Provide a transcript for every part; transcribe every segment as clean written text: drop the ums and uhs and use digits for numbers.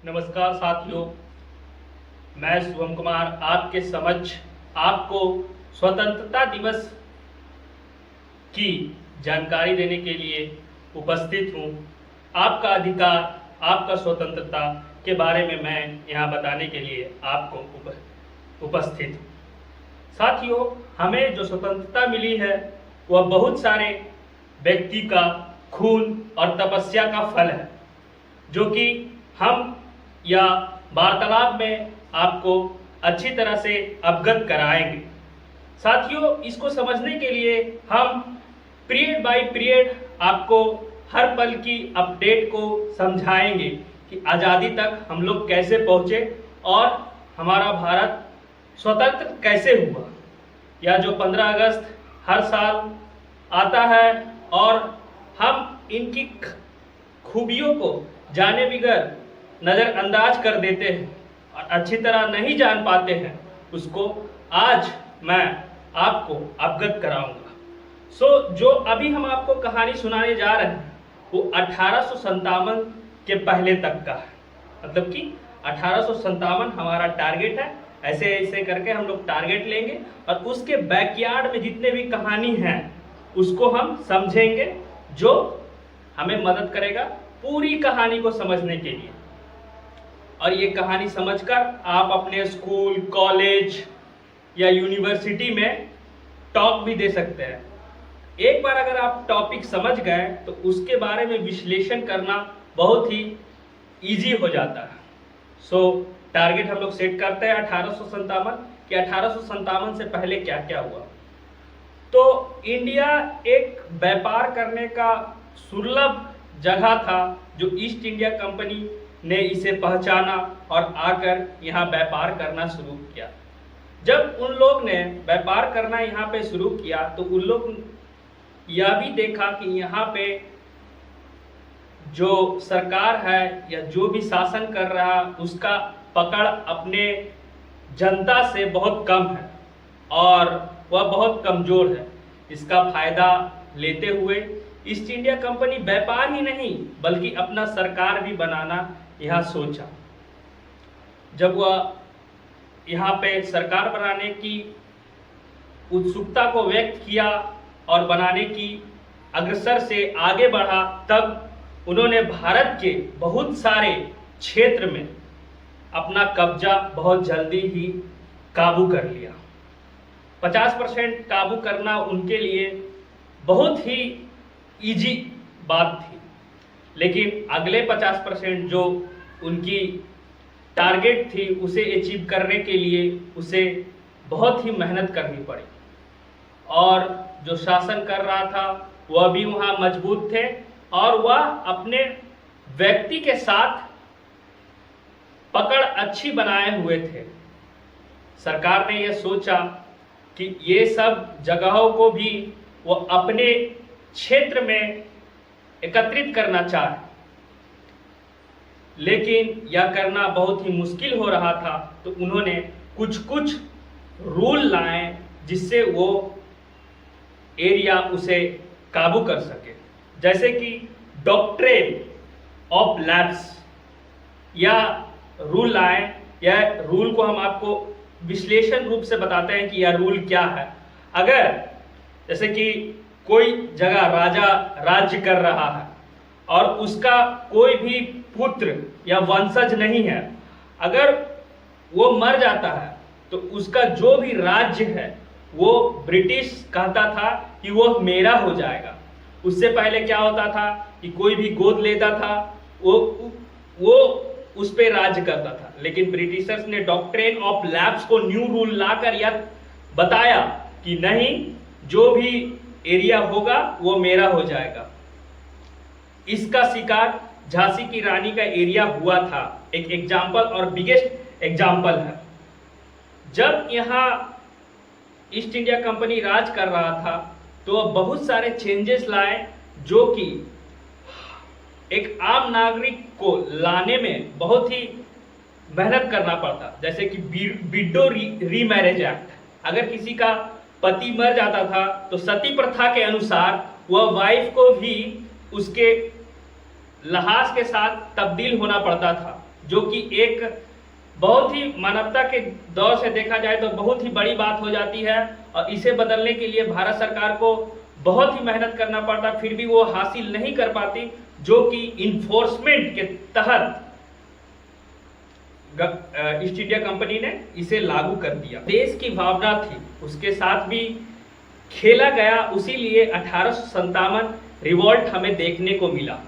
नमस्कार साथियों, मैं शुभम कुमार आपके समक्ष आपको स्वतंत्रता दिवस की जानकारी देने के लिए उपस्थित हूँ। आपका अधिकार, आपका स्वतंत्रता के बारे में मैं यहाँ बताने के लिए आपको उपस्थित हूँ। साथियों, हमें जो स्वतंत्रता मिली है वह बहुत सारे व्यक्ति का खून और तपस्या का फल है, जो कि हम या वार्तालाप में आपको अच्छी तरह से अवगत कराएंगे। साथियों, इसको समझने के लिए हम पीरियड बाय पीरियड आपको हर पल की अपडेट को समझाएंगे कि आज़ादी तक हम लोग कैसे पहुँचे और हमारा भारत स्वतंत्र कैसे हुआ। या जो 15 अगस्त हर साल आता है और हम इनकी खूबियों को जाने बिगर नज़रअंदाज कर देते हैं और अच्छी तरह नहीं जान पाते हैं, उसको आज मैं आपको अवगत कराऊंगा। जो अभी हम आपको कहानी सुनाने जा रहे हैं वो 1857 के पहले तक का है। मतलब कि 1857 हमारा टारगेट है। ऐसे ऐसे करके हम लोग टारगेट लेंगे और उसके बैकयार्ड में जितने भी कहानी हैं उसको हम समझेंगे, जो हमें मदद करेगा पूरी कहानी को समझने के लिए। और ये कहानी समझकर आप अपने स्कूल, कॉलेज या यूनिवर्सिटी में टॉक भी दे सकते हैं। एक बार अगर आप टॉपिक समझ गए तो उसके बारे में विश्लेषण करना बहुत ही इजी हो जाता है। टारगेट हम लोग सेट करते हैं 1857 कि 1857 से पहले क्या क्या हुआ। तो इंडिया एक व्यापार करने का सुलभ जगह था, जो ईस्ट इंडिया कंपनी ने इसे पहचाना और आकर यहाँ व्यापार करना शुरू किया। जब उन लोग ने व्यापार करना यहाँ पे शुरू किया तो उन लोग यह भी देखा कि यहाँ पे जो सरकार है या जो भी शासन कर रहा उसका पकड़ अपने जनता से बहुत कम है और वह बहुत कमज़ोर है। इसका फायदा लेते हुए ईस्ट इंडिया कंपनी व्यापार ही नहीं बल्कि अपना सरकार भी बनाना यहाँ सोचा। जब वह यहाँ पे सरकार बनाने की उत्सुकता को व्यक्त किया और बनाने की अग्रसर से आगे बढ़ा, तब उन्होंने भारत के बहुत सारे क्षेत्र में अपना कब्जा बहुत जल्दी ही काबू कर लिया। 50% काबू करना उनके लिए बहुत ही इजी बात थी, लेकिन अगले 50% जो उनकी टारगेट थी उसे अचीव करने के लिए उसे बहुत ही मेहनत करनी पड़ी। और जो शासन कर रहा था वह भी वहाँ मजबूत थे और वह अपने व्यक्ति के साथ पकड़ अच्छी बनाए हुए थे। सरकार ने यह सोचा कि ये सब जगहों को भी वो अपने क्षेत्र में एकत्रित करना चाहे, लेकिन यह करना बहुत ही मुश्किल हो रहा था। तो उन्होंने कुछ कुछ रूल लाए जिससे वो एरिया उसे काबू कर सके, जैसे कि डॉक्ट्रिन ऑफ लैप्स या रूल लाए। यह रूल को हम आपको विश्लेषण रूप से बताते हैं कि यह रूल क्या है। अगर जैसे कि कोई जगह राजा राज्य कर रहा है और उसका कोई भी पुत्र या वंशज नहीं है, अगर वो मर जाता है तो उसका जो भी राज्य है वो ब्रिटिश कहता था कि वो मेरा हो जाएगा। उससे पहले क्या होता था कि कोई भी गोद लेता था वो उस पे राज्य करता था, लेकिन ब्रिटिशर्स ने डॉक्ट्रिन ऑफ लैप्स को न्यू रूल लाकर यह बताया कि नहीं, जो भी एरिया होगा वो मेरा हो जाएगा। इसका शिकार झांसी की रानी का एरिया हुआ था। एक एग्जाम्पल और बिगेस्ट एग्जाम्पल है। जब यहाँ ईस्ट इंडिया कंपनी राज कर रहा था तो बहुत सारे चेंजेस लाए, जो कि एक आम नागरिक को लाने में बहुत ही मेहनत करना पड़ता। जैसे कि विडो रीमैरिज एक्ट, अगर किसी का पति मर जाता था तो सती प्रथा के अनुसार वह वाइफ को भी उसके लहाज के साथ तब्दील होना पड़ता था। जो कि एक बहुत ही मानवता के दौर से देखा जाए तो बहुत ही बड़ी बात हो जाती है, और इसे बदलने के लिए भारत सरकार को बहुत ही मेहनत करना पड़ता, फिर भी वो हासिल नहीं कर पाती, जो कि इन्फोर्समेंट के तहत ईस्ट इंडिया कंपनी ने इसे लागू कर दिया। देश की भावना थी, उसके साथ भी खेला गया, उसी लिए 1857 रिवॉल्ट हमें देखने को मिला।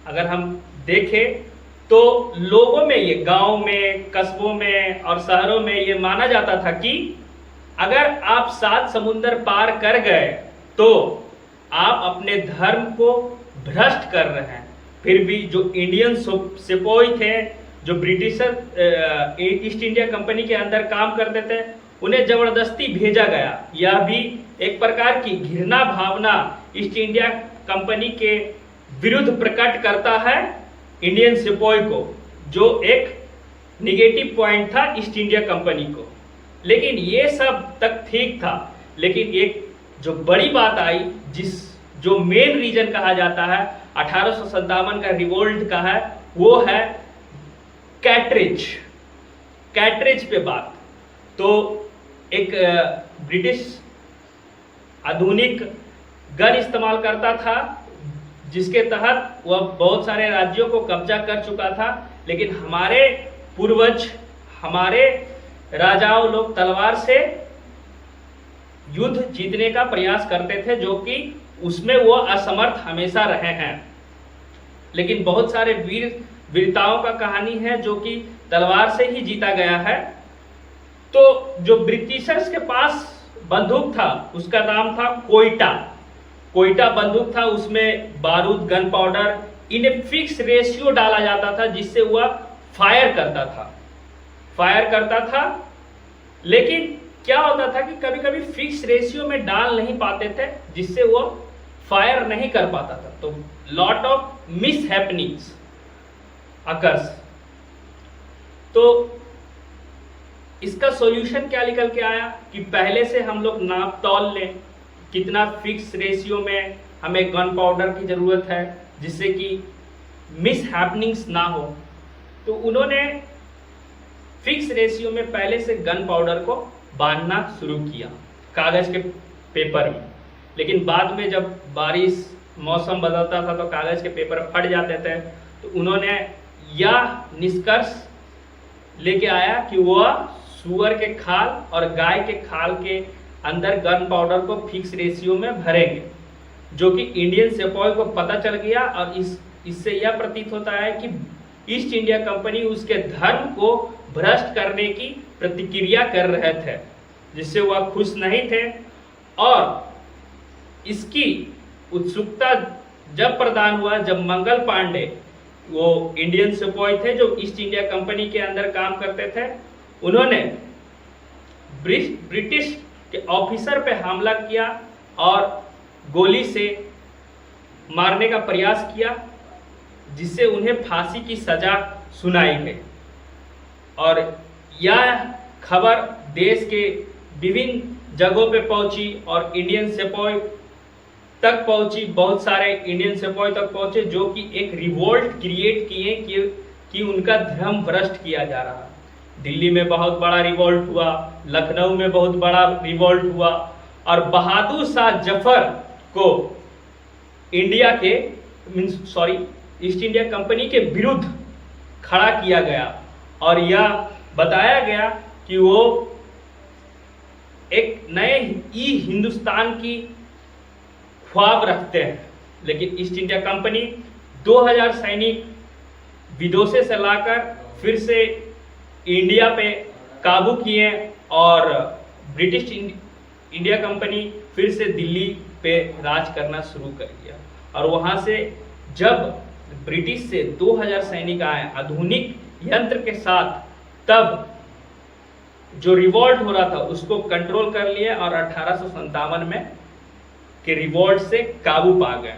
अगर हम देखें तो लोगों में, ये गांव में, कस्बों में और शहरों में ये माना जाता था कि अगर आप 7 समुंदर पार कर गए तो आप अपने धर्म को भ्रष्ट कर रहे हैं। फिर भी जो इंडियन सिपाही थे, जो ब्रिटिशर ईस्ट इंडिया कंपनी के अंदर काम करते थे, उन्हें जबरदस्ती भेजा गया। यह भी एक प्रकार की घृणा भावना ईस्ट इंडिया कंपनी के विरुद्ध प्रकट करता है इंडियन सिपाही को, जो एक निगेटिव पॉइंट था ईस्ट इंडिया कंपनी को। लेकिन ये सब तक ठीक था, लेकिन एक जो बड़ी बात आई, जो मेन रीजन कहा जाता है 1857 का रिवोल्ट का है, वो है कैटरेज पे बात। तो एक ब्रिटिश आधुनिक गन इस्तेमाल करता था, जिसके तहत वह बहुत सारे राज्यों को कब्जा कर चुका था। लेकिन हमारे पूर्वज, हमारे राजाओं लोग तलवार से युद्ध जीतने का प्रयास करते थे, जो कि उसमें वो असमर्थ हमेशा रहे हैं। लेकिन बहुत सारे वीरताओं का कहानी है जो कि तलवार से ही जीता गया है। तो जो ब्रिटिशर्स के पास बंदूक था उसका नाम था कोयटा बंदूक था। उसमें बारूद, गन पाउडर, इन्हें फिक्स रेशियो डाला जाता था, जिससे वह फायर करता था। लेकिन क्या होता था कि कभी कभी फिक्स रेशियो में डाल नहीं पाते थे, जिससे वो फायर नहीं कर पाता था। तो lot of miss happenings occurs. तो इसका सॉल्यूशन क्या निकल के आया कि पहले से हम लोग नाप तौल लें कितना फिक्स रेशियो में हमें गन पाउडर की जरूरत है, जिससे कि मिस हैपनिंग्स ना हो। तो उन्होंने फिक्स रेशियो में पहले से गन पाउडर को बांधना शुरू किया कागज के पेपर में। लेकिन बाद में जब बारिश, मौसम बदलता था तो कागज के पेपर फट जाते थे। तो उन्होंने यह निष्कर्ष लेके आया कि वह सुअर के खाल और गाय के खाल के अंदर गन पाउडर को फिक्स रेशियो में भरेंगे, जो कि इंडियन सिपाही को पता चल गया। और इससे यह प्रतीत होता है कि ईस्ट इंडिया कंपनी उसके धर्म को भ्रष्ट करने की प्रतिक्रिया कर रहे थे, जिससे वह खुश नहीं थे। और इसकी उत्सुकता जब प्रदान हुआ, जब मंगल पांडे, वो इंडियन सिपाही थे जो ईस्ट इंडिया कंपनी के अंदर काम करते थे, उन्होंने ब्रिटिश के ऑफिसर पे हमला किया और गोली से मारने का प्रयास किया, जिससे उन्हें फांसी की सजा सुनाई गई। और यह खबर देश के विभिन्न जगहों पे पहुंची और इंडियन सिपाही तक पहुंची, बहुत सारे इंडियन सिपाही तक पहुंचे, जो कि एक रिवोल्ट क्रिएट किए कि उनका धर्म भ्रष्ट किया जा रहा है। दिल्ली में बहुत बड़ा रिवोल्ट हुआ, लखनऊ में बहुत बड़ा रिवोल्ट हुआ, और बहादुर शाह जफर को ईस्ट इंडिया कंपनी के विरुद्ध खड़ा किया गया। और यह बताया गया कि वो एक नए हिंदुस्तान की ख्वाब रखते हैं। लेकिन ईस्ट इंडिया कंपनी 2000 सैनिक विदेशों से लाकर फिर से इंडिया पे काबू किए, और ब्रिटिश इंडिया कंपनी फिर से दिल्ली पे राज करना शुरू कर दिया। और वहाँ से जब ब्रिटिश से 2000 सैनिक आए आधुनिक यंत्र के साथ, तब जो रिवॉल्ट हो रहा था उसको कंट्रोल कर लिए और 1857 में के रिवॉल्ट से काबू पा गए।